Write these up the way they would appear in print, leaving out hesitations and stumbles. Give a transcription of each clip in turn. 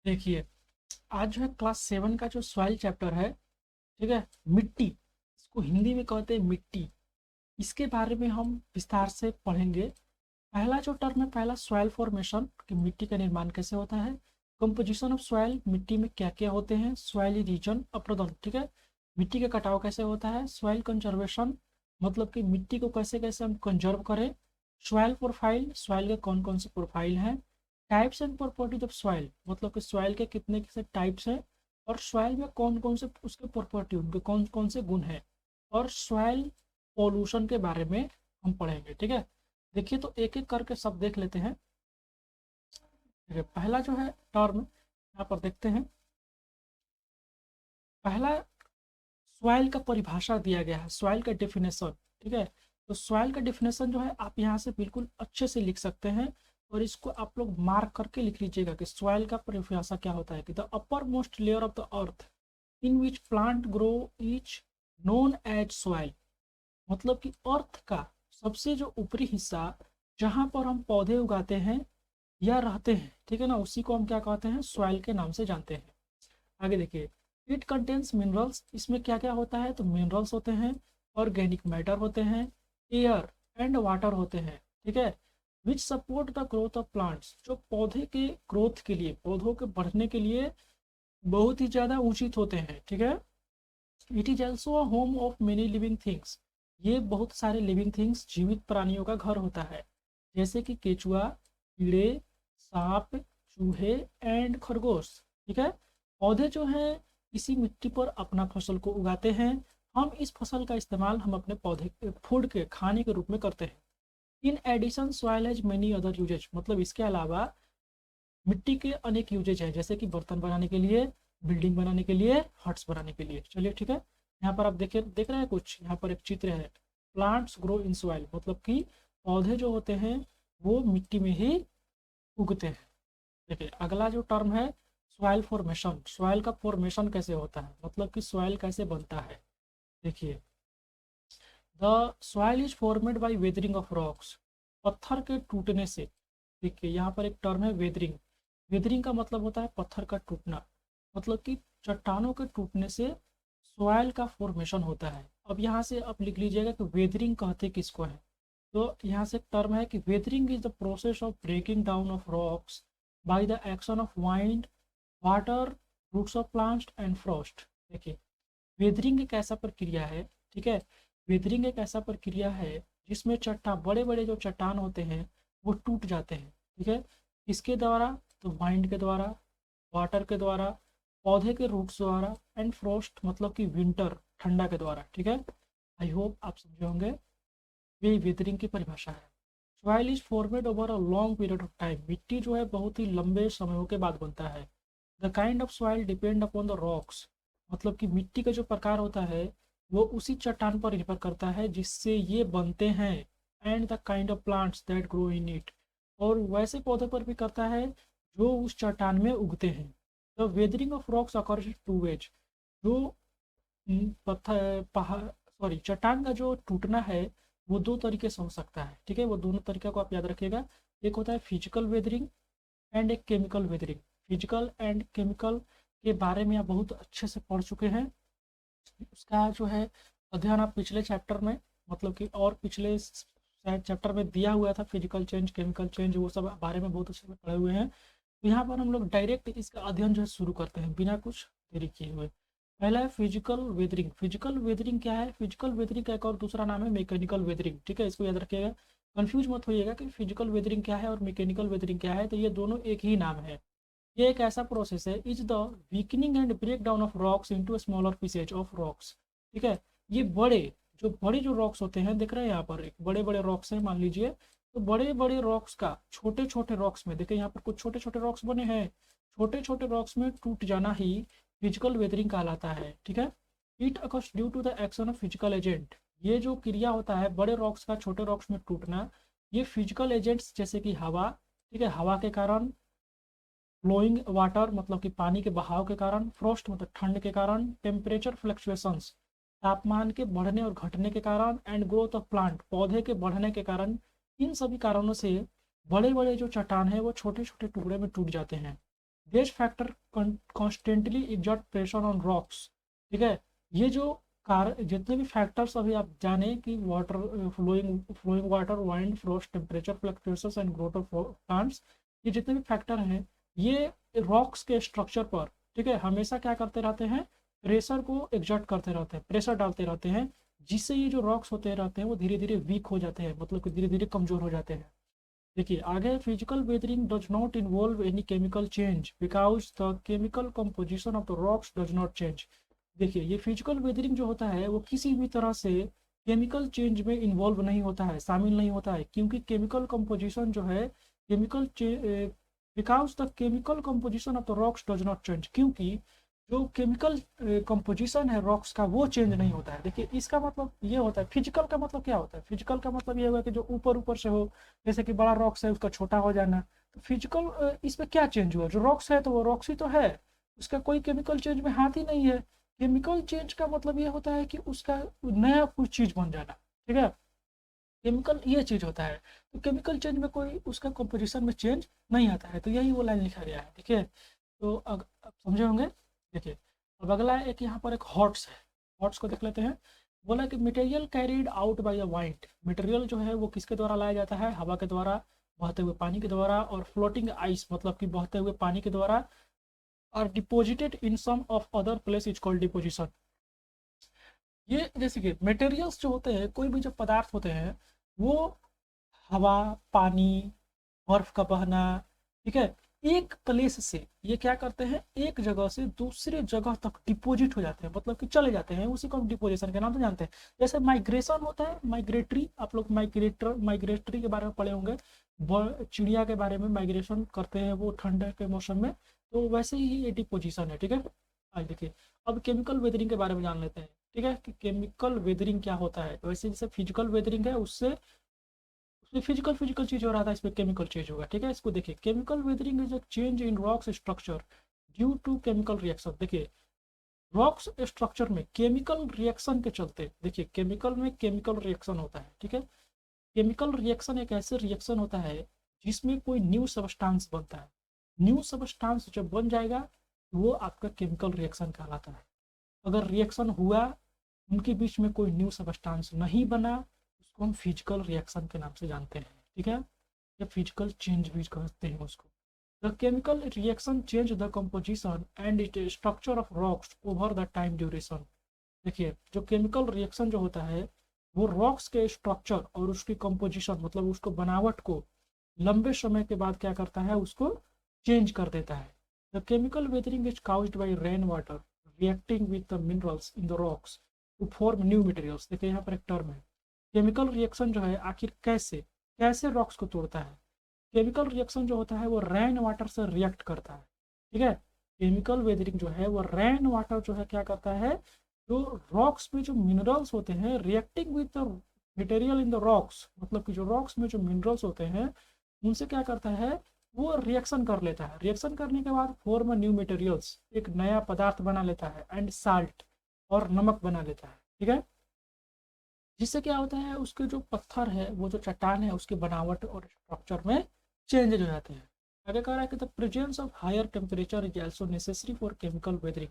देखिए, आज जो है क्लास 7 का जो सॉइल चैप्टर है, ठीक है, मिट्टी, इसको हिंदी में कहते हैं मिट्टी। इसके बारे में हम विस्तार से पढ़ेंगे। पहला जो टर्म है, पहला सॉइल फॉर्मेशन, कि मिट्टी का निर्माण कैसे होता है। कंपोजिशन ऑफ सॉइल, मिट्टी में क्या क्या होते हैं। सॉइल रीजन अप्रदन, ठीक है, मिट्टी का कटाव कैसे होता है। सॉइल कंजर्वेशन, मतलब कि मिट्टी को कैसे कैसे हम कंजर्व करें। सॉइल प्रोफाइल, सॉइल के कौन कौन से प्रोफाइल हैं। Types and properties of soil, मतलब कि सॉइल के कितने से टाइप्स हैं, और सॉइल में कौन कौन से उसके प्रॉपर्टी, उनके कौन कौन से गुण हैं। और सॉइल पॉल्यूशन के बारे में हम पढ़ेंगे, ठीक है। देखिए, तो एक एक करके सब देख लेते हैं। ठीक है, पहला जो है टर्म यहाँ पर देखते हैं। पहला, सॉइल का परिभाषा दिया गया है, सॉइल का डेफिनेशन, ठीक है। तो सॉइल का डेफिनेशन जो है आप यहाँ से बिल्कुल अच्छे से लिख सकते हैं, और इसको आप लोग मार्क करके लिख लीजिएगा कि सॉइल का परिभाषा क्या होता है। कि the upper most layer of the earth in which plant grow is known as soil, मतलब कि अर्थ का सबसे जो ऊपरी हिस्सा, जहाँ पर हम पौधे उगाते हैं या रहते हैं, ठीक है ना, उसी को हम क्या कहते हैं, सॉइल के नाम से जानते हैं। आगे देखिए, इट कंटेन्स मिनरल्स, इसमें क्या क्या होता है, तो मिनरल्स होते हैं, ऑर्गेनिक मैटर होते हैं, एयर एंड वाटर होते हैं, ठीक है। विच support the growth of plants, जो पौधे के ग्रोथ के लिए, पौधों के बढ़ने के लिए बहुत ही ज़्यादा उचित होते हैं, ठीक है। It is also a home of many living things, ये बहुत सारे लिविंग थिंग्स, जीवित प्राणियों का घर होता है, जैसे कि केचुआ, कीड़े, सांप, चूहे एंड खरगोश, ठीक है। पौधे जो हैं इसी मिट्टी पर अपना फसल को उगाते हैं। हम इस फसल का इस्तेमाल हम अपने पौधे के फूड के खाने के रूप में करते हैं। In addition soil has many other uses, मतलब इसके अलावा मिट्टी के अनेक यूजेज हैं, जैसे कि बर्तन बनाने के लिए, बिल्डिंग बनाने के लिए, हट्स बनाने के लिए। चलिए, ठीक है। यहाँ पर आप देख रहे हैं कुछ, यहाँ पर एक चित्र है, प्लांट्स ग्रो इन सॉइल, मतलब कि पौधे जो होते हैं वो मिट्टी में ही उगते हैं। देखिए, अगला जो टर्म है, सॉइल फॉर्मेशन, सॉइल का फॉर्मेशन कैसे होता है, मतलब कि सॉइल कैसे बनता है। देखिए, the soil is formed by weathering of rocks, पत्थर के टूटने से। देखिए, यहाँ पर एक टर्म है वेदरिंग। वेदरिंग का मतलब होता है पत्थर का टूटना, मतलब कि चट्टानों के टूटने से सॉइल का फॉर्मेशन होता है। अब यहाँ से आप लिख लीजिएगा कि वेदरिंग कहते किसको है। तो यहाँ से एक टर्म है कि weathering is the process of breaking down of rocks by the action of wind, water, roots of plants and frost. देखिए, वेदरिंग एक ऐसा प्रक्रिया है, ठीक है, वेदरिंग एक ऐसा प्रक्रिया है जिसमें चट्टान, बड़े बड़े जो चट्टान होते हैं वो टूट जाते हैं, ठीक है। किसके द्वारा, तो वाइंड के द्वारा, वाटर के द्वारा, पौधे के रूट्स द्वारा, एंड फ्रॉस्ट मतलब कि विंटर, ठंडा के द्वारा, ठीक है। आई होप आप समझे होंगे, ये वेदरिंग की परिभाषा है। Soil is formed over a long period of time, मिट्टी जो है बहुत ही लंबे समयों के बाद बनता है। The kind of soil depend upon the rocks, मतलब कि मिट्टी का जो प्रकार होता है वो उसी चट्टान पर निर्भर करता है जिससे ये बनते हैं। And the kind of plants that grow in it, और वैसे पौधे पर भी करता है जो उस चट्टान में उगते हैं। The weathering of rocks occurs two ways, जो पत्थर पहाड़, सॉरी, चट्टान का जो टूटना है वो दो तरीके से हो सकता है, ठीक है। वो दोनों तरीके को आप याद रखिएगा। एक होता है फिजिकल वेदरिंग एंड एक chemical weathering. Physical and chemical के बारे में आप बहुत अच्छे से पढ़ चुके हैं। उसका जो है अध्ययन आप पिछले चैप्टर में, मतलब कि और पिछले शायद चैप्टर में दिया हुआ था, फिजिकल चेंज, केमिकल चेंज, वो सब बारे में बहुत अच्छे से पढ़े हुए हैं। तो यहाँ पर हम लोग डायरेक्ट इसका अध्ययन जो है शुरू करते हैं बिना कुछ देरी किए हुए। पहला है फिजिकल वेदरिंग। फिजिकल वेदरिंग क्या है, फिजिकल वेदरिंग का एक और दूसरा नाम है मैकेनिकल वेदरिंग, ठीक है, इसको याद रखिएगा। कंफ्यूज मत होइएगा कि फिजिकल वेदरिंग क्या है और मैकेनिकल वेदरिंग क्या है, तो ये दोनों एक ही नाम है। ये एक ऐसा प्रोसेस है, is the weakening and break down of rocks into smaller pieces of rocks, ठीक है। ये बड़े जो रॉक्स होते हैं, देख रहे हैं यहाँ पर एक बड़े बड़े रॉक्स हैं मान लीजिए, तो बड़े बड़े रॉक्स का छोटे छोटे रॉक्स में, देखिए यहाँ पर कुछ छोटे छोटे रॉक्स बने हैं, छोटे छोटे रॉक्स में टूट जाना ही फिजिकल वेदरिंग कहलाता है, ठीक है। It occurs due to the action of physical agent, ये जो क्रिया होता है बड़े रॉक्स का छोटे रॉक्स में टूटना, ये फिजिकल एजेंट्स जैसे कि हवा, ठीक है, हवा के कारण, फ्लोइंग वाटर मतलब कि पानी के बहाव के कारण, फ्रोस्ट मतलब ठंड के कारण, टेम्परेचर फ्लक्चुएशंस तापमान के बढ़ने और घटने के कारण, एंड ग्रोथ ऑफ प्लांट पौधे के बढ़ने के कारण, इन सभी कारणों से बड़े बड़े जो चट्टान है वो छोटे छोटे टुकड़े में टूट जाते हैं। This factor constantly exert pressure on rocks. ठीक है, ये जो कार जितने भी फैक्टर्स अभी आप जाने कि water flowing water, wind, frost, temperature fluctuations and growth of plants, ये जितने भी फैक्टर हैं ये रॉक्स के स्ट्रक्चर पर, ठीक है, हमेशा क्या करते रहते हैं, प्रेशर को एग्जर्ट करते रहते हैं, प्रेशर डालते रहते हैं, जिससे ये जो रॉक्स होते रहते हैं वो धीरे धीरे वीक हो जाते हैं, मतलब कि धीरे धीरे कमजोर हो जाते हैं। देखिए आगे, physical weathering does not involve any chemical change because the chemical composition of the rocks does not change. देखिए ये फिजिकल वेदरिंग जो होता है वो किसी भी तरह से केमिकल चेंज में इन्वॉल्व नहीं होता है, शामिल नहीं होता है, क्योंकि केमिकल कंपोजिशन जो है, chemical because the chemical composition of the rocks does not change, क्योंकि जो केमिकल कंपोजिशन है रॉक्स का वो चेंज नहीं होता है। देखिए इसका मतलब ये होता है, फिजिकल का मतलब क्या होता है, फिजिकल का मतलब ये होगा कि जो ऊपर ऊपर से हो, जैसे कि बड़ा रॉक्स है उसका छोटा हो जाना, तो फिजिकल इसमें क्या चेंज हुआ, जो रॉक्स है तो वो रॉक्स ही तो है, उसका कोई केमिकल चेंज में हाथ ही नहीं है। केमिकल चेंज का मतलब ये होता है कि उसका नया कुछ चीज बन जाना, ठीक है, केमिकल ये चीज होता है। तो केमिकल चेंज में कोई उसका कंपोजिशन में चेंज नहीं आता है, तो यही वो लाइन लिखा गया है, ठीक है। तो अब समझे होंगे। देखिए अब अगला एक यहाँ पर एक हॉट्स है, हॉट्स को देख लेते हैं। बोला कि material carried out by a wind, material जो है वो किसके द्वारा लाया जाता है, हवा के द्वारा, बहते हुए पानी के द्वारा, और फ्लोटिंग आइस मतलब कि बहते हुए पानी के द्वारा, और deposited in some of other place is called deposition. ये जैसे कि मटेरियल्स जो होते हैं, कोई भी जो पदार्थ होते हैं वो हवा, पानी, बर्फ का बहना, ठीक है, एक प्लेस से ये क्या करते हैं, एक जगह से दूसरे जगह तक डिपोजिट हो जाते हैं, मतलब कि चले जाते हैं, उसी को हम डिपोजिशन के नाम से जानते हैं। जैसे माइग्रेशन होता है, माइग्रेटरी, आप लोग माइग्रेटरी के बारे में पढ़े होंगे, चिड़िया के बारे में माइग्रेशन करते हैं वो ठंड के मौसम में, तो वैसे ही ये डिपोजिशन है, ठीक है। आज देखिए अब केमिकल वेदरिंग के बारे में जान लेते हैं, ठीक है, कि केमिकल वेदरिंग क्या होता है। वैसे जैसे फिजिकल वेदरिंग है उससे उसमें फिजिकल फिजिकल चीज हो रहा था, इसमें केमिकल चेंज होगा, ठीक है। इसको देखिए, chemical weathering is a change in rocks structure due to chemical reaction. देखिए रॉक्स स्ट्रक्चर में केमिकल रिएक्शन के चलते, देखिए केमिकल में केमिकल रिएक्शन होता है, ठीक है, केमिकल रिएक्शन एक ऐसे रिएक्शन होता है जिसमें कोई न्यू सबस्टांस बनता है, न्यू सबस्टांस जब बन जाएगा वो आपका केमिकल रिएक्शन कहलाता है। अगर रिएक्शन हुआ, उनके बीच में कोई न्यू सबस्टांस नहीं बना, उसको हम फिजिकल रिएक्शन के नाम से जानते हैं, ठीक है, या फिजिकल चेंज भी कहते हैं उसको। The chemical reaction change the composition and it structure of rocks over the time duration. देखिए जो केमिकल रिएक्शन जो होता है वो रॉक्स के स्ट्रक्चर और उसकी कंपोजिशन मतलब उसको बनावट को लंबे समय के बाद क्या करता है, उसको चेंज कर देता है। The chemical weathering is caused by rain water reacting with the minerals in the rocks to form new materials. देखिए यहाँ पर एक टर्म है, केमिकल रिएक्शन जो है आखिर कैसे कैसे रॉक्स को तोड़ता है। केमिकल रिएक्शन जो होता है वो रेन वाटर से रिएक्ट करता है, ठीक है। केमिकल वेदरिंग जो है वो रेन वाटर जो है क्या करता है, जो रॉक्स में जो मिनरल्स होते हैं reacting with the material in the rocks, मतलब कि जो रॉक्स में जो मिनरल्स होते हैं उनसे क्या करता है, वो रिएक्शन कर लेता है, रिएक्शन करने के बाद फॉर्म न्यू मटेरियल्स, एक नया पदार्थ बना लेता है, एंड साल्ट, और नमक बना लेता है, ठीक है। जिससे क्या होता है, उसके जो पत्थर है, वो जो चट्टान है, उसकी बनावट और स्ट्रक्चर में चेंज हो जाते हैं। आगे कह रहा है कि the presence of higher temperature is also necessary for chemical weathering.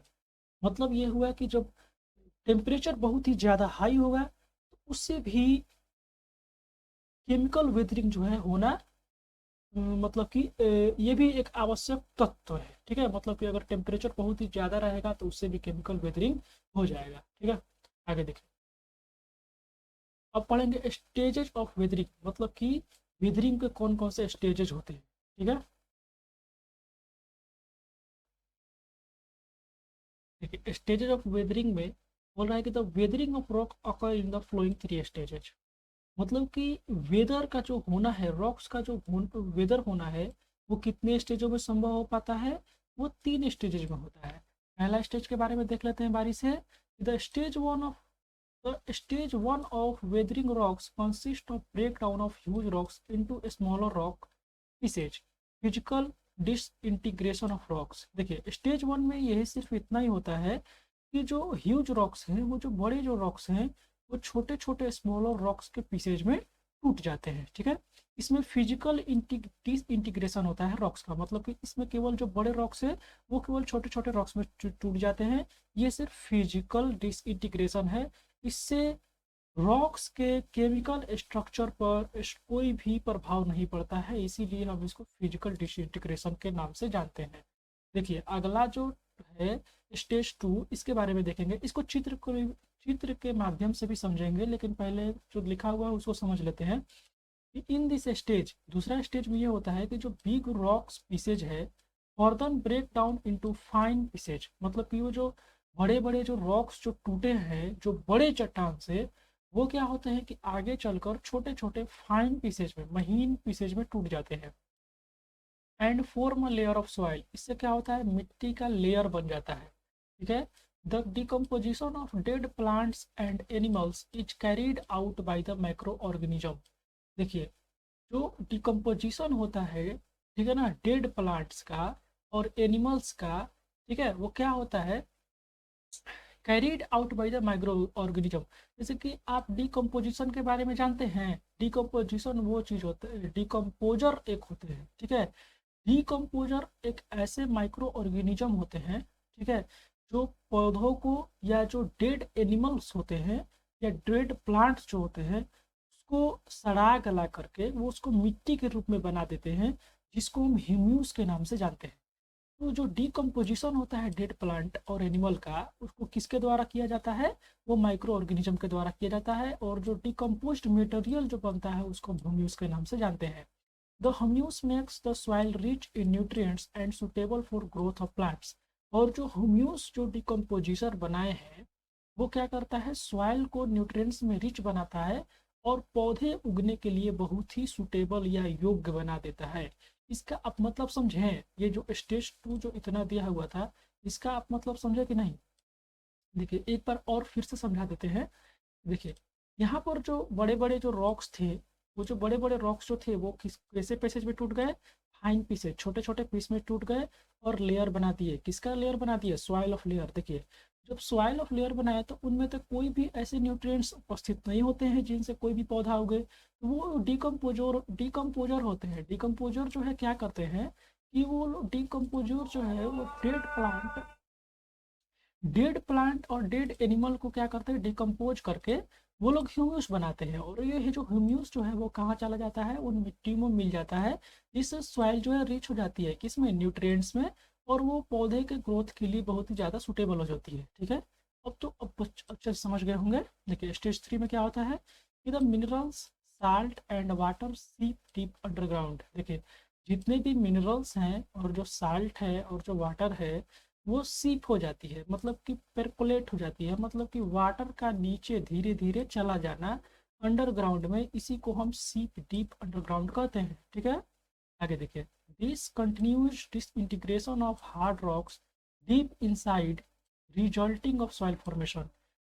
मतलब ये हुआ कि जब टेम्परेचर बहुत ही ज़्यादा हाई होगा तो उससे भी केमिकल वेदरिंग जो है होना, मतलब कि ये भी एक आवश्यक तत्व है, ठीक है। मतलब कि अगर टेम्परेचर बहुत ही ज़्यादा रहेगा तो उससे भी केमिकल वेदरिंग हो जाएगा, ठीक है। आगे देखिए, अब पढ़ेंगे स्टेजेस ऑफ वेदरिंग, मतलब कि वेदरिंग के कौन कौन से स्टेजेस होते हैं, ठीक है। देखिए स्टेजेस ऑफ वेदरिंग में बोल रहा है कि the weathering of rock occur in the flowing three stages. मतलब कि वेदर का जो होना है, रॉक्स का जो वेदर होना है वो कितने स्टेजों में संभव हो पाता है, वो 3 स्टेजेज में होता है। पहला स्टेज के बारे में देख लेते हैं बारी से। The stage one of weathering rocks consists of breakdown of huge rocks into smaller rock pieces, physical disintegration of rocks। देखिए स्टेज वन में यही सिर्फ इतना ही होता है कि जो ह्यूज रॉक्स हैं, वो जो बड़े जो रॉक्स हैं वो छोटे छोटे स्मॉलर रॉक्स के पीसेज में टूट जाते हैं, ठीक है। इसमें फिजिकल डिसइंटीग्रेशन होता है रॉक्स का, मतलब कि इसमें केवल जो बड़े रॉक्स है वो केवल छोटे छोटे रॉक्स में टूट जाते हैं। ये सिर्फ फिजिकल डिसइंटीग्रेशन है। इससे रॉक्स के केमिकल स्ट्रक्चर पर कोई भी प्रभाव नहीं पड़ता है, इसीलिए हम इसको फिजिकल डिसइंटीग्रेशन के नाम से जानते हैं। देखिए अगला जो है स्टेज 2, इसके बारे में देखेंगे। इसको चित्र के माध्यम से भी समझेंगे, लेकिन पहले जो लिखा हुआ है उसको समझ लेते हैं। इन दिस स्टेज, दूसरा स्टेज में ये होता है कि जो बिग रॉक्स पीसेज है further break down into fine pieces, मतलब कि वो जो बड़े बड़े जो रॉक्स जो टूटे हैं जो बड़े चट्टान से, वो क्या होते हैं कि आगे चलकर छोटे छोटे फाइन पीसेज में, महीन पीसेज में टूट जाते हैं। And form a layer of soil, इससे क्या होता है मिट्टी का लेयर बन जाता है, ठीक है। The decomposition of dead plants and animals is carried out by the micro organism. देखिए जो डिकम्पोजिशन होता है, ठीक है ना, डेड प्लांट्स का और एनिमल्स का, ठीक है, वो क्या होता है carried out by the micro organism. जैसे कि आप डिकम्पोजिशन के बारे में जानते हैं, डिकम्पोजिशन वो चीज होता है, डिकम्पोजर एक होते हैं, ठीक है। डिकम्पोजर एक ऐसे माइक्रो ऑर्गेनिज्म होते हैं, ठीक है, जो पौधों को या जो डेड एनिमल्स होते हैं या डेड प्लांट्स जो होते हैं उसको सड़ा गला करके वो उसको मिट्टी के रूप में बना देते हैं, जिसको हम ह्यूम्यूस के नाम से जानते हैं। तो जो डिकम्पोजिशन होता है डेड प्लांट और एनिमल का, उसको किसके द्वारा किया जाता है, वो माइक्रो ऑर्गेनिज्म के द्वारा किया जाता है। और जो डिकम्पोज्ड मटेरियल जो बनता है उसको हम ह्यूम्यूस के नाम से जानते हैं। The humus makes the soil rich in nutrients and suitable for growth of plants. और जो ह्यूम्यूस जो डिकम्पोजिशन बनाए हैं वो क्या करता है, सॉइल को न्यूट्रिएंट्स में रिच बनाता है और पौधे उगने के लिए बहुत ही सुटेबल या योग्य बना देता है। इसका आप मतलब समझें, ये जो स्टेज 2 जो इतना दिया हुआ था इसका आप मतलब समझे कि नहीं। देखिए एक बार और फिर से समझा देते हैं। देखिए यहाँ पर जो बड़े बड़े जो रॉक्स थे, वो जो बड़े बड़े रॉक्स जो थे वो किस कैसे पैसेज में टूट गए, फाइन पीसेज, छोटे छोटे पीस में टूट गए और लेयर बना दिए। किसका लेयर बना दिए, सॉइल ऑफ लेयर। देखिए जब सॉइल ऑफ लेयर बनाया तो उनमें तो कोई भी ऐसे न्यूट्रिएंट्स उपस्थित नहीं होते हैं जिनसे कोई भी पौधा उगे, तो वो डिकम्पोजर होते हैं। डिकम्पोजर जो है क्या करते हैं कि वो डिकम्पोजर जो है वो डेड प्लांट और डेड एनिमल को क्या करते हैं, डिकम्पोज करके वो लोग ह्यूम्यूस बनाते हैं। और ये जो ह्यूम्यूस जो है वो कहाँ चला जाता है, उन मिट्टी में मिल जाता है। इससे सॉइल जो है रिच हो जाती है किसमें, न्यूट्रिएंट्स में, और वो पौधे के ग्रोथ के लिए बहुत ही ज़्यादा सुटेबल हो जाती है, ठीक है। अब अच्छे से समझ गए होंगे। देखिए स्टेज 3 में क्या होता है कि the minerals salt and water सीप डीप अंडरग्राउंड। देखिए जितने भी मिनरल्स हैं और जो साल्ट है और जो वाटर है वो सीप हो जाती है, मतलब कि परकोलेट हो जाती है, मतलब कि वाटर का नीचे धीरे धीरे चला जाना अंडरग्राउंड में, इसी को हम सीप डीप अंडरग्राउंड कहते हैं, ठीक है। आगे देखिए this continues disintegration of hard rocks deep inside resulting of soil formation.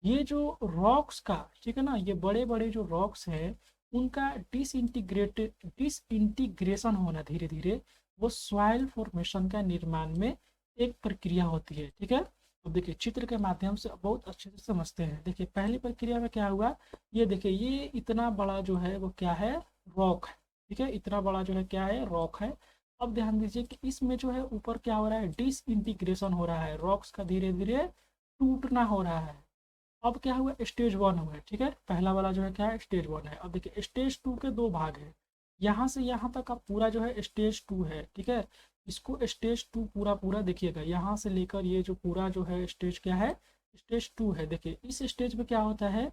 ये जो रॉक्स का, ठीक है ना, ये बड़े बड़े जो रॉक्स हैं उनका डिसइंटीग्रेशन होना धीरे धीरे, वो सॉइल फॉर्मेशन का निर्माण में एक प्रक्रिया होती है, ठीक है। अब देखिए चित्र के माध्यम से बहुत अच्छे से समझते हैं। देखिए पहली प्रक्रिया में क्या हुआ, ये देखिए ये इतना बड़ा जो है वो क्या है, रॉक है, ठीक है, इतना बड़ा जो है क्या है, रॉक है। अब ध्यान दीजिए कि इसमें जो है ऊपर क्या हो रहा है, डिसइंटीग्रेशन हो रहा है, रॉक्स का धीरे धीरे टूटना हो रहा है। अब क्या हुआ, स्टेज 1 हुआ है, ठीक है, पहला वाला जो है क्या है, स्टेज 1 है। अब देखिए स्टेज 2 के दो भाग है, यहाँ से यहाँ तक आप पूरा जो है स्टेज 2 है, ठीक है। इसको स्टेज 2 पूरा पूरा देखिएगा, यहाँ से लेकर ये जो पूरा जो है स्टेज क्या है, स्टेज 2 है। देखिए इस स्टेज में क्या होता है,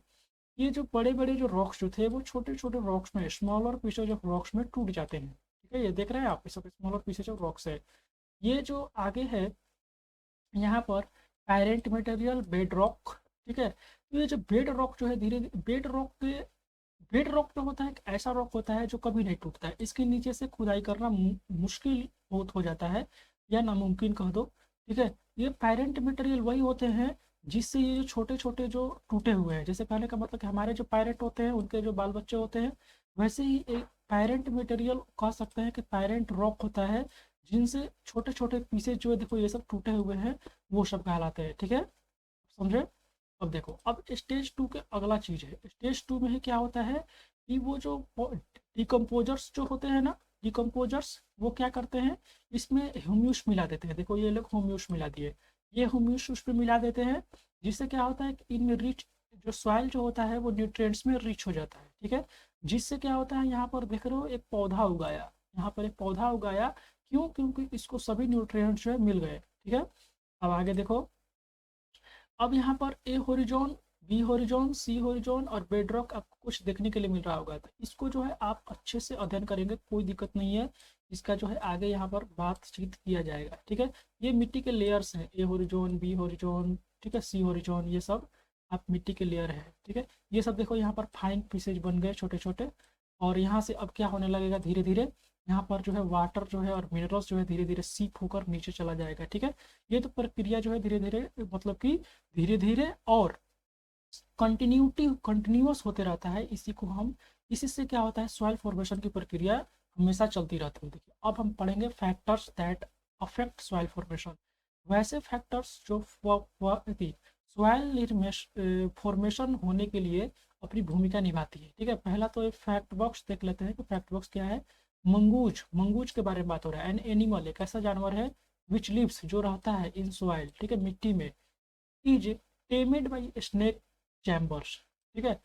ये जो बड़े बड़े जो रॉक्स जो थे वो छोटे छोटे रॉक्स में, स्मॉलर पीसेज ऑफ रॉक्स में टूट जाते हैं, ठीक है। ये देख रहे हैं आप, ये सब स्मॉलर पीसेज ऑफ रॉक्स है। ये जो आगे है यहाँ पर पैरेंट मटेरियल बेड रॉक, ठीक है। तो ये जो बेड रॉक जो है धीरे धीरे, बेड रॉक जो होता है एक ऐसा रॉक होता है जो कभी नहीं टूटता है, इसके नीचे से खुदाई करना मुश्किल बहुत हो जाता है या नामुमकिन कह दो, ठीक है। ये पैरेंट मटेरियल वही होते हैं जिससे ये जो छोटे छोटे जो टूटे हुए हैं, जैसे कहने का मतलब कि हमारे जो पैरेंट होते हैं उनके जो बाल बच्चे होते हैं, वैसे ही एक पैरेंट मटेरियल कह सकते हैं कि पैरेंट रॉक होता है, जिनसे छोटे छोटे पीसेज जो है देखो ये सब टूटे हुए हैं वो सब कहलाते हैं, ठीक है, समझे। अब देखो अब स्टेज 2 के अगला चीज है, स्टेज 2 में ही क्या होता है कि वो जो डिकम्पोजर्स जो होते हैं ना, डिकम्पोजर्स वो क्या करते हैं, इसमें ह्यूम्यूस मिला देते हैं। देखो ये लोग ह्यूम्यूस मिला दिए, ये ह्यूम्यूस उस पर मिला देते हैं, जिससे क्या होता है कि इनमें रिच जो सॉइल जो होता है वो न्यूट्रिएंट्स में रिच हो जाता है। ठीक है, जिससे क्या होता है, यहाँ पर देख रहे हो एक पौधा उगाया, यहाँ पर एक पौधा उगाया, क्यों, क्योंकि इसको सभी न्यूट्रिएंट्स जो है मिल गए। ठीक है, अब आगे देखो, अब यहाँ पर ए होरिजोन, बी होरिजोन, सी होरिजोन और बेडरॉक आपको कुछ देखने के लिए मिल रहा होगा, तो इसको जो है आप अच्छे से अध्ययन करेंगे, कोई दिक्कत नहीं है, इसका जो है आगे यहाँ पर बातचीत किया जाएगा। ठीक है, ये मिट्टी के लेयर्स हैं, ए होरिजोन, बी होरिजोन, ठीक है, सी होरिजोन, ये सब आप मिट्टी के लेयर है। ठीक है, ये सब देखो यहाँ पर फाइन पीसेज बन गए छोटे छोटे, और यहाँ से अब क्या होने लगेगा, धीरे धीरे यहाँ पर जो है वाटर जो है और मिनरल्स जो है धीरे धीरे सीप होकर नीचे चला जाएगा। ठीक है, ये तो प्रक्रिया जो है धीरे धीरे, मतलब कि धीरे धीरे और कंटिन्यूस होते रहता है। इसी को हम, इसी से क्या होता है, सॉइल फॉर्मेशन की प्रक्रिया हमेशा चलती रहती है। देखिए अब हम पढ़ेंगे factors that affect soil formation. वैसे फैक्टर्स जो सॉइल फॉर्मेशन होने के लिए अपनी भूमिका निभाती है। ठीक है, पहला तो एक फैक्ट बॉक्स देख लेते हैं कि फैक्ट बॉक्स क्या है। मंगूज, मंगूज के बारे में बात हो रहा है। एन एनिमल, एक ऐसा जानवर है विच लिव्स, जो रहता है इन सॉइल, ठीक है, मिट्टी में, इज टेमेड बाई स्नेक चैम्बर्स। ठीक है,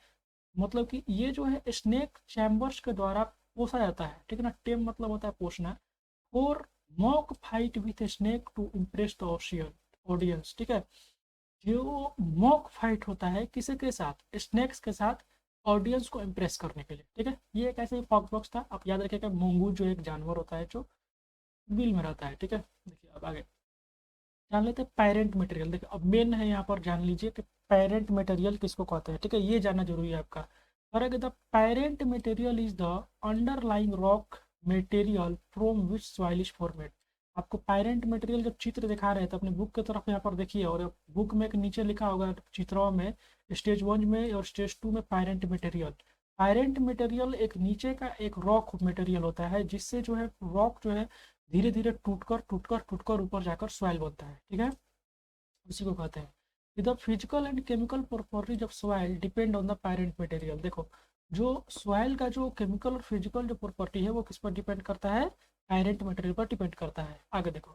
मतलब कि ये जो है स्नेक चैम्बर्स के द्वारा पोसा जाता है। ठीक है ना, टेम मतलब होता है पोसना। और mock fight with snake to impress the audience. ठीक है, जो मॉक फाइट होता है किसी के साथ, स्नेक्स के साथ, ऑडियंस को इम्प्रेस करने के लिए। ठीक है, ये एक ऐसे ही फॉक्स बॉक्स था। आप याद रखिएगा, मोंगू जो एक जानवर होता है जो बिल में रहता है। ठीक है, देखिए अब आगे जान लेते हैं पेरेंट मटेरियल। देखिए अब मेन है यहाँ पर, जान लीजिए कि पेरेंट मटेरियल किसको कहते हैं। ठीक है, ये जानना जरूरी है आपका। और अगर the parent material is the underlying rock material from which soil is formed. आपको पेरेंट मटेरियल जब चित्र दिखा रहे थे अपने बुक की तरफ, यहाँ पर देखिए, और बुक में एक नीचे लिखा होगा चित्रों में, स्टेज 1 में और स्टेज 2 में पेरेंट मटेरियल। पेरेंट मटेरियल एक नीचे का एक रॉक मटेरियल होता है, जिससे जो है रॉक जो है धीरे धीरे टूटकर ऊपर जाकर सॉइल बनता है। ठीक है, उसी को कहते हैं the physical and chemical properties of soil depend on the parent material. देखो जो सॉइल का जो केमिकल और फिजिकल जो प्रॉपर्टी है वो किस पर डिपेंड करता है, पेरेंट मटेरियल पर डिपेंड करता है। आगे देखो,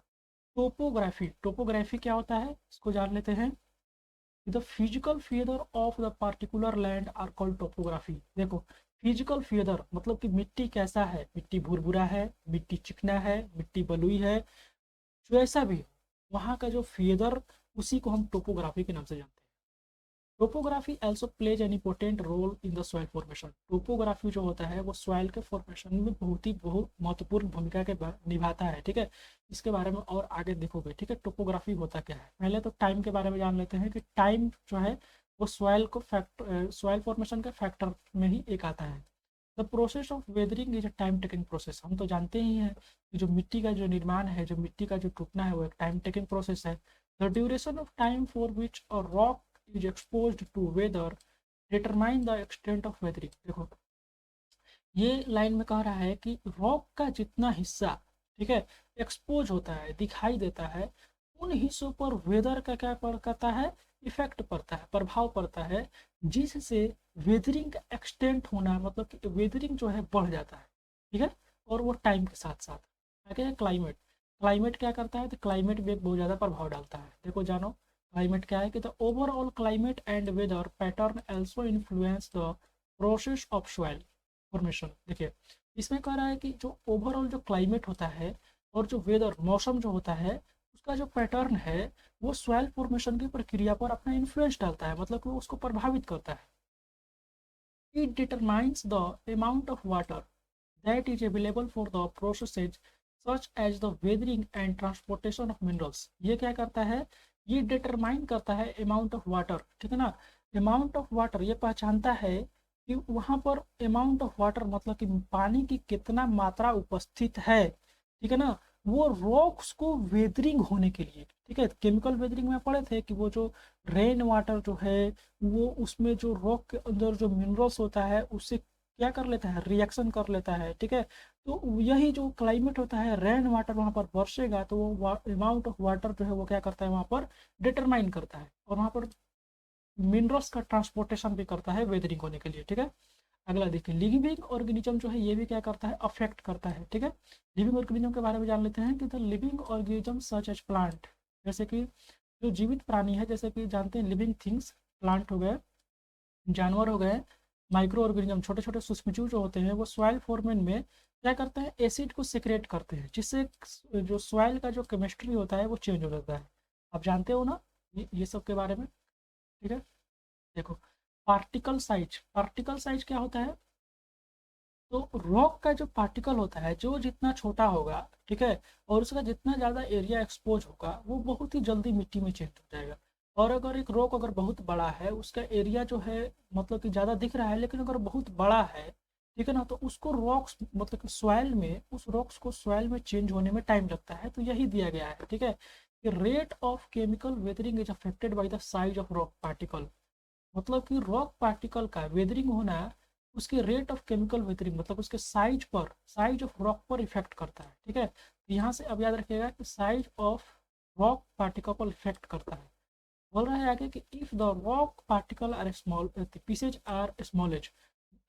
टोपोग्राफी, टोपोग्राफी क्या होता है इसको जान लेते हैं। The physical feature of the particular land are called topography. देखो फिजिकल फीचर मतलब कि मिट्टी कैसा है, मिट्टी भुरभुरा है, मिट्टी चिकना है, मिट्टी बलुई है, जैसा भी हो, वहाँ का जो फीचर, उसी को हम टोपोग्राफी के नाम से जानते हैं। Topography also plays an important role in the soil formation. Topography जो होता है वो सॉइल के फॉर्मेशन में बहुत महत्वपूर्ण भूमिका के निभाता है। ठीक है, इसके बारे में और आगे देखोगे। ठीक है, टोपोग्राफी होता क्या है, पहले तो टाइम के बारे में जान लेते हैं कि टाइम जो है वो सॉइल को सॉइल फॉर्मेशन के फैक्टर में ही एक आता है। The process of weathering is a time taking process. हम तो जानते ही हैं कि जो मिट्टी का जो निर्माण है, जो मिट्टी का जो टूटना है, वो एक टाइम टेकिंग प्रोसेस है। The duration of time for which a rock is exposed to weather determine the extent of weathering. देखो ये लाइन में कह रहा है कि रॉक का जितना हिस्सा, ठीक है, एक्सपोज होता है, दिखाई देता है, उन हिस्सों पर वेदर का क्या करता है, इफेक्ट पड़ता है, प्रभाव पड़ता है, जिससे वेदरिंग का एक्सटेंट होना, मतलब कि वेदरिंग जो है बढ़ जाता है। ठीक है, और वो टाइम के साथ साथ आगे है क्लाइमेट। क्लाइमेट क्या करता है, तो क्लाइमेट भी एक बहुत ज़्यादा प्रभाव डालता है। देखो जानो क्लाइमेट क्या है, कि the overall climate and weather pattern also influence the process of soil formation. देखिए इसमें कह रहा है कि जो ओवरऑल जो क्लाइमेट होता है और जो वेदर, मौसम जो होता है, उसका जो पैटर्न है वो सॉइल फॉर्मेशन की प्रक्रिया पर अपना इन्फ्लुएंस डालता है, मतलब कि वो उसको प्रभावित करता है। It determines the amount of water that is available for the processes such as the weathering and transportation of minerals. ये क्या करता है, ये डिटरमाइन करता है अमाउंट ऑफ वाटर। ठीक है ना, अमाउंट ऑफ वाटर ये पहचानता है कि वहाँ पर अमाउंट ऑफ वाटर मतलब कि पानी की कितना मात्रा उपस्थित है। ठीक है ना, वो रॉक्स को वेदरिंग होने के लिए, ठीक है, केमिकल वेदरिंग में पढ़े थे कि वो जो रेन वाटर जो है वो उसमें जो रॉक के अंदर जो मिनरल्स होता है उससे क्या कर लेता है, रिएक्शन कर लेता है। ठीक है, तो यही जो क्लाइमेट होता है, रेन वाटर वहाँ पर बरसेगा तो वो अमाउंट ऑफ वाटर जो है वो क्या करता है वहाँ पर डिटरमाइन करता है, और वहाँ पर मिनरल्स का ट्रांसपोर्टेशन भी करता है वेदरिंग होने के लिए। ठीक है, अगला देखिए, लिविंग ऑर्गेनिज्म जो है ये भी क्या करता है, अफेक्ट करता है। ठीक है, लिविंग ऑर्गेनिज्म के बारे में जान लेते हैं कि the living organism such as plant, जैसे कि जो जीवित प्राणी है, जैसे कि जानते हैं लिविंग थिंग्स, प्लांट हो गए, जानवर हो गए, माइक्रो ऑर्गेनिज्म छोटे छोटे सूक्ष्मजीव जो होते हैं, वो सॉइल फॉर्मेट में क्या करते हैं, एसिड को सिक्रेट करते हैं, जिससे जो सॉइल का जो केमिस्ट्री होता है वो चेंज हो जाता है। आप जानते हो ना ये सब के बारे में। ठीक है, देखो, पार्टिकल साइज क्या होता है, तो रॉक का जो पार्टिकल होता है जो जितना छोटा होगा, ठीक है, और उसका जितना ज़्यादा एरिया एक्सपोज होगा वो बहुत ही जल्दी मिट्टी में चेंज हो जाएगा। और अगर एक रॉक अगर बहुत बड़ा है, उसका एरिया जो है मतलब कि ज़्यादा दिख रहा है, लेकिन अगर बहुत बड़ा है, ठीक है ना, तो उसको रॉक्स मतलब कि सॉइल में, उस रॉक्स को सॉइल में चेंज होने में टाइम लगता है। तो यही दिया गया है, ठीक है, कि rate of chemical weathering is affected by the size of rock particle, मतलब कि रॉक पार्टिकल का वेदरिंग होना उसके रेट ऑफ केमिकल वेदरिंग मतलब उसके साइज पर, साइज ऑफ रॉक पर इफेक्ट करता है। ठीक है, तो यहाँ से अब याद रखिएगा कि साइज ऑफ रॉक पार्टिकल पर इफेक्ट करता है। बोल रहा है आगे कि if the rock particle are small pieces are smaller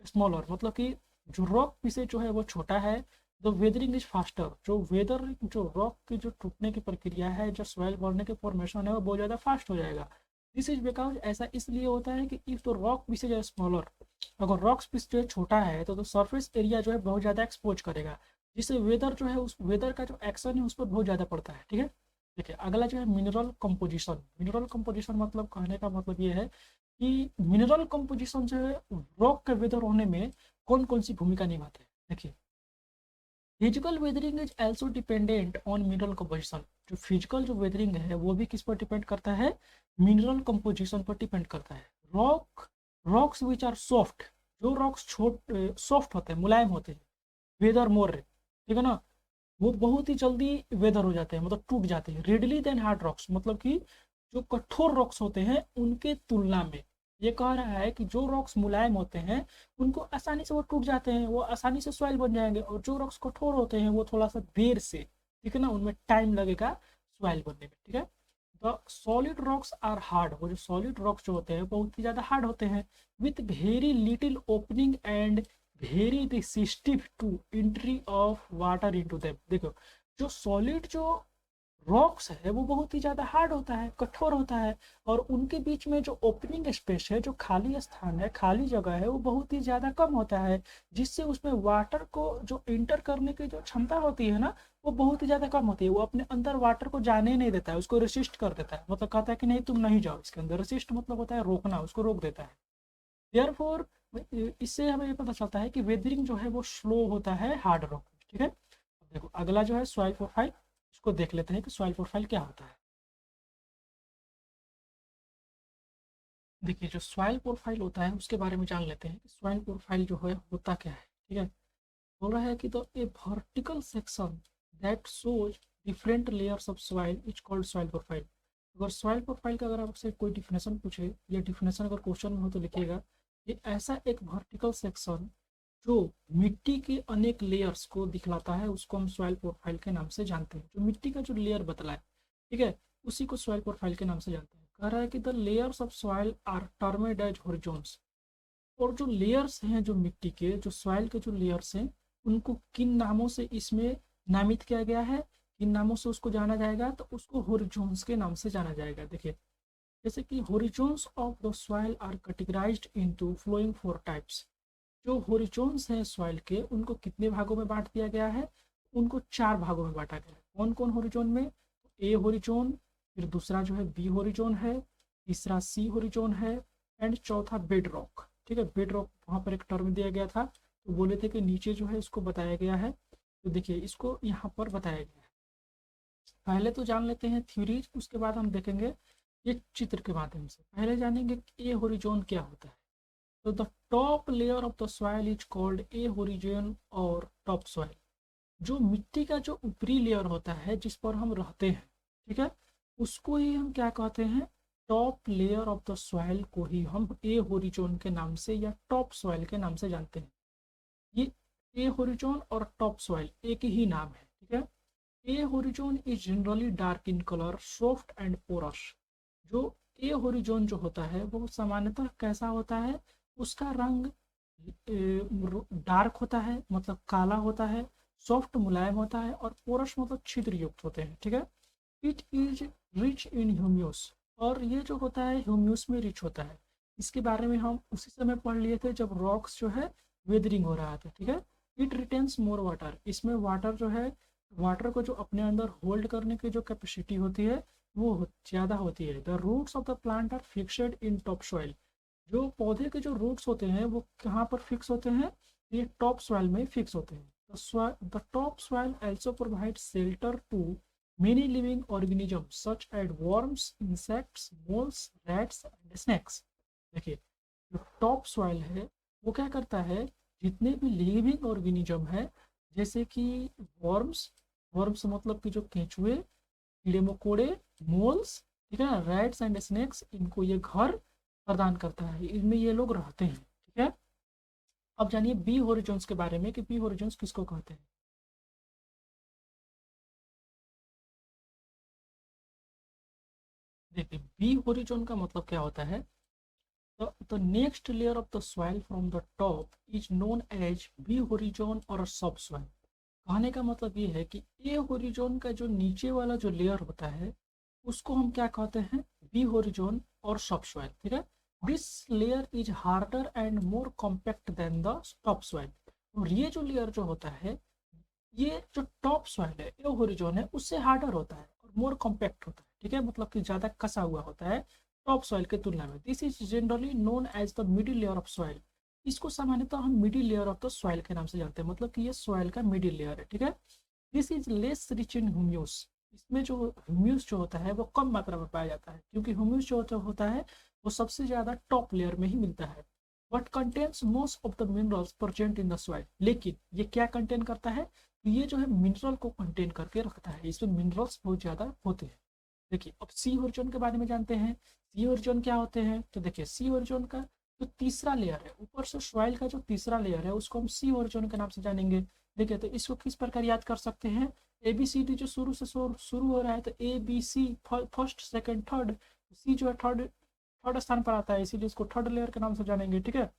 smaller, मतलब कि जो रॉक पीसेज जो है वो छोटा है, द वेदरिंग इज फास्टर, जो वेदर जो रॉक की जो टूटने की प्रक्रिया है, जो सॉइल बढ़ने के फॉर्मेशन है वो बहुत ज़्यादा फास्ट हो जाएगा। दिस इज बिकॉज ऐसा इसलिए होता है कि if the rock pieces are smaller, अगर रॉक्स पीस जो है छोटा है तो सरफेस एरिया जो है बहुत ज़्यादा एक्सपोज करेगा, जिससे वेदर जो है उस वेदर का जो एक्शन है उस पर बहुत ज़्यादा पड़ता है। ठीक है, देखिए अगला जो है मिनरल कंपोजिशन। मिनरल कंपोजिशन मतलब कहने का मतलब ये है कि मिनरल कंपोजिशन जो है रॉक के वेदर होने में कौन कौन सी भूमिका निभाते हैं। देखिए, physical weathering is also dependent on mineral composition, जो फिजिकल जो वेदरिंग है वो भी किस पर डिपेंड करता है, मिनरल कंपोजिशन पर डिपेंड करता है। रॉक्स विच आर सॉफ्ट, जो रॉक्स सॉफ्ट होते हैं, मुलायम होते हैं, वेदर मोर, ठीक है ना, वो बहुत ही जल्दी वेदर हो जाते हैं, मतलब टूट जाते हैं, रेडली देन हार्ड रॉक्स, मतलब कि जो कठोर रॉक्स होते हैं उनके तुलना में। ये कह रहा है कि जो रॉक्स मुलायम होते हैं उनको आसानी से वो टूट जाते हैं, वो आसानी से सॉइल बन जाएंगे, और जो रॉक्स कठोर होते हैं वो थोड़ा सा देर से, ठीक है ना, उनमें टाइम लगेगा सॉइल बनने में। ठीक है, the solid rocks are hard, वो जो सॉलिड रॉक्स जो होते हैं बहुत ही ज़्यादा हार्ड होते हैं, with very little opening and very resistive to entry of water into them. देखो, जो सॉलिड जो रॉक्स है वो बहुत ही ज़्यादा हार्ड होता है, कठोर होता है, और उनके बीच में जो ओपनिंग स्पेस है, जो खाली स्थान है, खाली जगह है, वो बहुत ही ज़्यादा कम होता है, जिससे उसमें वाटर को जो इंटर करने की जो क्षमता होती है ना, वो बहुत ही ज़्यादा कम होती है। वो अपने अंदर वाटर को जाने नहीं देता है, उसको रेसिस्ट कर देता है, मतलब कहता है कि नहीं तुम नहीं जाओ इसके अंदर। रेसिस्ट मतलब होता है रोकना, उसको रोक देता है। देयरफॉर इससे हमें ये पता चलता है कि वेदरिंग जो है वो स्लो होता है हार्ड रॉक। ठीक है, देखो अगला जो है सॉइल प्रोफाइल, इसको देख लेते हैं कि सॉइल प्रोफाइल क्या होता है। देखिए, जो सॉइल प्रोफाइल होता है उसके बारे में जान लेते हैं कि सॉइल प्रोफाइल जो है होता क्या है। ठीक है, बोल रहा है कि तो a vertical section that shows different layers of soil is called soil profile. अगर सॉइल प्रोफाइल का अगर आपसे कोई डिफिनेशन पूछे, या डिफिनेशन अगर क्वेश्चन में हो तो लिखिएगा, ये ऐसा एक वर्टिकल सेक्शन जो मिट्टी के अनेक लेयर्स को दिखलाता है, उसको हम सॉइल प्रोफाइल के नाम से जानते हैं। जो मिट्टी का जो लेयर बतलाए, ठीक है, उसी को सॉइल प्रोफाइल के नाम से जानते हैं। कह रहा है कि the layers of soil are termed as horizons, और जो लेयर्स हैं जो मिट्टी के, जो सॉइल के जो लेयर्स हैं, उनको किन नामों से इसमें नामित किया गया है, किन नामों से उसको जाना जाएगा, तो उसको हॉरिजॉन्स के नाम से जाना जाएगा। देखिए, जैसे कि horizons of the soil are categorized into following four types. जो हॉरिजॉन्स हैं सॉइल के, उनको कितने भागों में बांट दिया गया है, उनको चार भागों में बांटा गया है। कौन कौन हॉरिजॉन में, ए हॉरिजॉन, फिर दूसरा जो है बी हॉरिजॉन है, तीसरा सी हॉरिजॉन है, एंड चौथा बेड रॉक। ठीक है, बेड रॉक वहाँ पर एक टर्म दिया गया था, तो बोले थे कि नीचे जो है इसको बताया गया है, तो देखिए इसको यहाँ पर बताया गया है। पहले तो जान लेते हैं थ्योरीज, उसके बाद हम देखेंगे ये चित्र के माध्यम से। पहले जानेंगे कि ए हॉरिजॉन क्या होता है। तो the top layer of the soil is called a horizon और टॉप सॉइल। जो मिट्टी का जो ऊपरी लेयर होता है जिस पर हम रहते हैं, ठीक है, उसको ही हम क्या कहते हैं, top layer of the soil को ही हम ए होरिजोन के नाम से या टॉप सॉइल के नाम से जानते हैं। ये ए होरिजोन और टॉप सॉइल एक ही नाम है। ठीक है, A horizon is generally dark in colour, soft and porous. जो ए होरिजोन जो होता है वो सामान्यतः कैसा होता है, उसका रंग डार्क होता है मतलब काला होता है, सॉफ्ट मुलायम होता है, और पोरस मतलब छिद्र युक्त होते हैं, ठीक है। इट इज रिच इन ह्यूम्यूस, और ये जो होता है ह्यूम्यूस में रिच होता है। इसके बारे में हम उसी समय पढ़ लिए थे जब रॉक्स जो है वेदरिंग हो रहा था, ठीक है। इट रिटेन्स मोर वाटर, इसमें वाटर जो है, वाटर को जो अपने अंदर होल्ड करने की जो कैपेसिटी होती है वो ज़्यादा होती है। The roots of the plant are fixed in top soil, जो पौधे के जो रूट्स होते हैं वो कहाँ पर फिक्स होते हैं, ये टॉप सॉइल में फिक्स होते हैं। The top soil also provides shelter to many living organisms such as worms, insects, moles, rats and snakes। देखिए, जो टॉप सॉइल है वो क्या करता है, जितने भी लिविंग ऑर्गेनिज्म है, जैसे कि वर्म्स, वर्म्स मतलब कि जो केंचुए, कीड़े मकोड़े, मोल्स, ठीक है ना, रैट्स एंड स्नेक्स, इनको ये घर प्रदान करता है, इनमें ये लोग रहते हैं, ठीक है। अब जानिए बी होरिजोन्स के बारे में कि बी होरिजोन्स किसको कहते हैं। देखिए, बी होरिजोन का मतलब क्या होता है, the next layer of the soil from the top is known as B horizon और सब सॉइल। कहने का मतलब ये है कि ए होरिजोन का जो नीचे वाला जो लेयर होता है उसको हम क्या कहते हैं, बी होरिजोन और सब सॉइल, ठीक है। This layer is harder and more compact than the top soil, और ये जो लेयर जो होता है, ये जो टॉप सॉइल है, ये होरिजोन है, उससे हार्डर होता है और मोर कॉम्पैक्ट होता है, ठीक है, मतलब कि ज़्यादा कसा हुआ होता है टॉप सॉइल के तुलना में। This is generally known as the middle layer of soil, इसको सामान्यतः हम middle layer of the soil के नाम से जानते हैं, मतलब कि ये सॉइल का मिडिल लेयर है, ठीक है। This is less rich in humus, इसमें जो ह्यूम्यूस जो होता है वो कम मात्रा में पाया जाता है, क्योंकि ह्यूम्यूस जो होता है वो सबसे ज़्यादा टॉप लेयर में ही मिलता है। But contains most of the minerals present in the soil, लेकिन ये क्या कंटेन करता है, ये जो है मिनरल को कंटेन करके रखता है, इसमें मिनरल्स बहुत ज़्यादा होते हैं। देखिए, अब सी होरिजोन के बारे में जानते हैं। सी होरिजोन क्या होते हैं, तो देखिए सी होरिजोन का जो तीसरा लेयर है, ऊपर से सॉइल का जो तीसरा लेयर है उसको हम सी होरिजोन के नाम से जानेंगे। देखिए, तो इसको किस प्रकार याद कर सकते हैं, ए बी सी डी जो शुरू से शुरू हो रहा है, तो A B C first second third, C जो है थर्ड थर्ड स्थान पर आता है, इसीलिए इसको थर्ड लेयर के नाम से जानेंगे, ठीक है।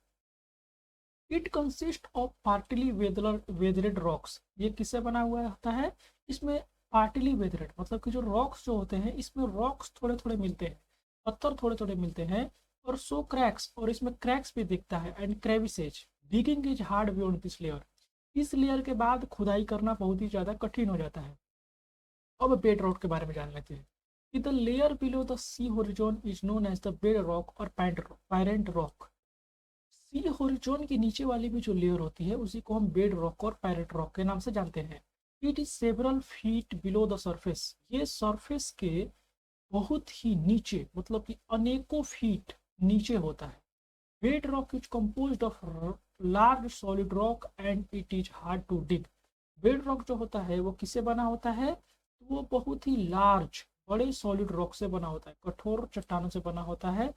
It consist of partly weathered rocks, ये किससे बना हुआ होता है, इसमें पार्टली वेदरेड मतलब कि जो रॉक्स जो होते हैं इसमें रॉक्स थोड़े थोड़े मिलते हैं, पत्थर थोड़े थोड़े मिलते हैं, और सो क्रैक्स, और इसमें क्रैक्स भी दिखता है, and crevices. Digging is hard beyond this layer, इस लेयर के बाद खुदाई करना बहुत ही ज़्यादा कठिन हो जाता है। अब बेड रॉक के बारे में जान लेते हैं कि the layer below the C horizon is known as the bedrock और पैरेंट रॉक। सी होरिजोन के नीचे वाली भी जो लेयर होती है उसी को हम बेड रॉक और पैरेट रॉक के नाम से जानते हैं। It is several feet below the surface, ये सरफेस के बहुत ही नीचे मतलब कि अनेकों फीट नीचे होता है। Bedrock is composed of large solid rock and it is hard to dig. Bedrock जो होता है वो किससे बना होता है, तो वो बहुत ही लार्ज बड़े सॉलिड रॉक से बना होता है, कठोर चट्टानों से बना होता है,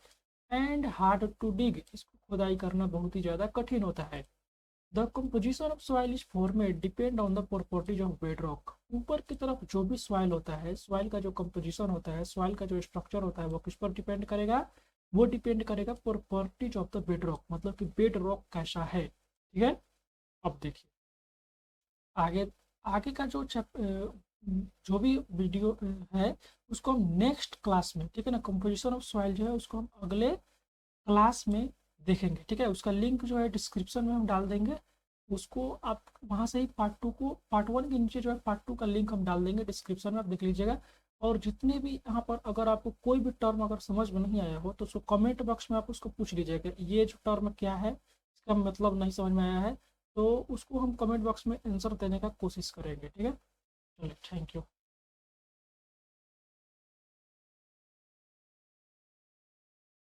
एंड हार्ड टू डिग, इसको खुदाई करना बहुत ही ज़्यादा कठिन होता है। The composition of soil is formed depend on the properties of bed rock. ऊपर की तरफ जो भी सॉइल होता है, सॉइल का जो कंपोजिशन होता है, सॉइल का जो स्ट्रक्चर होता है, वो किस पर डिपेंड करेगा, वो डिपेंड करेगा properties of the bed rock, मतलब कि बेड रॉक कैसा है, ठीक है। अब देखिए आगे, आगे का जो जो भी वीडियो है उसको हम नेक्स्ट क्लास में, ठीक है ना, कंपोजिशन ऑफ सॉइल जो है उसको हम अगले क्लास में देखेंगे, ठीक है। उसका लिंक जो है डिस्क्रिप्शन में हम डाल देंगे, उसको आप वहाँ से ही पार्ट टू को, पार्ट वन के नीचे जो है पार्ट टू का लिंक हम डाल देंगे डिस्क्रिप्शन में, आप देख लीजिएगा। और जितने भी यहाँ पर अगर आपको कोई भी टर्म अगर समझ में नहीं आया हो तो उसको कमेंट बॉक्स में आप उसको पूछ लीजिएगा, ये जो टर्म क्या है, इसका मतलब नहीं समझ में आया है, तो उसको हम कमेंट बॉक्स में आंसर देने का कोशिश करेंगे, ठीक है। चलिए, थैंक यू।